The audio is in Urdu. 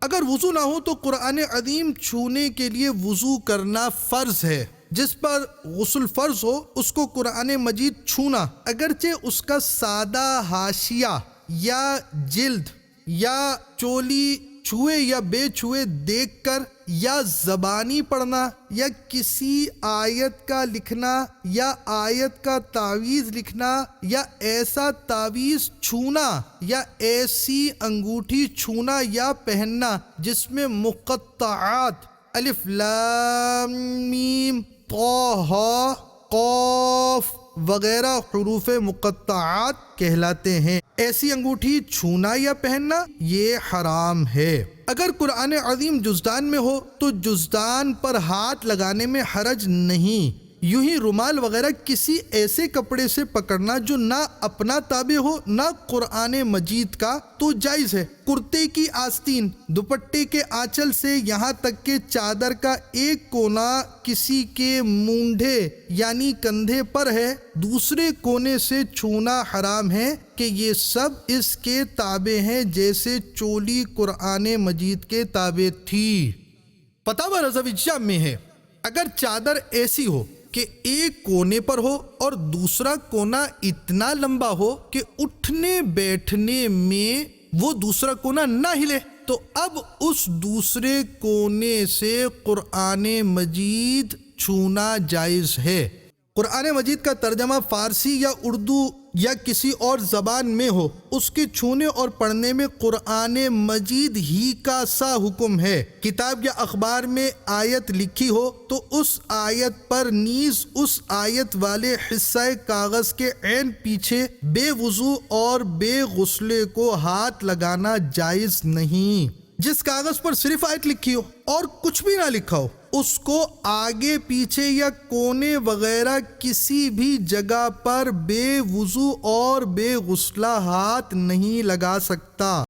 اگر وضو نہ ہو تو قرآن عظیم چھونے کے لیے وضو کرنا فرض ہے۔ جس پر غسل فرض ہو اس کو قرآن مجید چھونا، اگرچہ اس کا سادہ حاشیہ یا جلد یا چولی چھوئے یا بے چھوئے دیکھ کر یا زبانی پڑھنا یا کسی آیت کا لکھنا یا آیت کا تعویذ لکھنا یا ایسا تعویذ چھونا یا ایسی انگوٹھی چھونا یا پہننا جس میں مقطعات الف لام میم طہ قاف وغیرہ حروف مقطعات کہلاتے ہیں، ایسی انگوٹھی چھونا یا پہننا یہ حرام ہے۔ اگر قرآن عظیم جزدان میں ہو تو جزدان پر ہاتھ لگانے میں حرج نہیں، یوں ہی رومال وغیرہ کسی ایسے کپڑے سے پکڑنا جو نہ اپنا تابع ہو نہ قرآن مجید کا تو جائز ہے۔ کرتے کی آستین، دوپٹے کے آنچل سے یہاں تک کہ چادر کا ایک کونا کسی کے مونڈھے یعنی کندھے پر ہے، دوسرے کونے سے چھونا حرام ہے کہ یہ سب اس کے تابع ہیں جیسے چولی قرآن مجید کے تابع تھی۔ فتاوی رضویہ میں ہے اگر چادر ایسی ہو کہ ایک کونے پر ہو اور دوسرا کونا اتنا لمبا ہو کہ اٹھنے بیٹھنے میں وہ دوسرا کونا نہ ہلے تو اب اس دوسرے کونے سے قرآن مجید چھونا جائز ہے۔ قرآن مجید کا ترجمہ فارسی یا اردو یا کسی اور زبان میں ہو، اس کے چھونے اور پڑھنے میں قرآن مجید ہی کا سا حکم ہے۔ کتاب یا اخبار میں آیت لکھی ہو تو اس آیت پر نیز اس آیت والے حصہ کاغذ کے عین پیچھے بے وضو اور بے غسلے کو ہاتھ لگانا جائز نہیں۔ جس کاغذ پر صرف آیت لکھی ہو اور کچھ بھی نہ لکھا ہو اس کو آگے پیچھے یا کونے وغیرہ کسی بھی جگہ پر بے وضو اور بے غسلہ ہاتھ نہیں لگا سکتا۔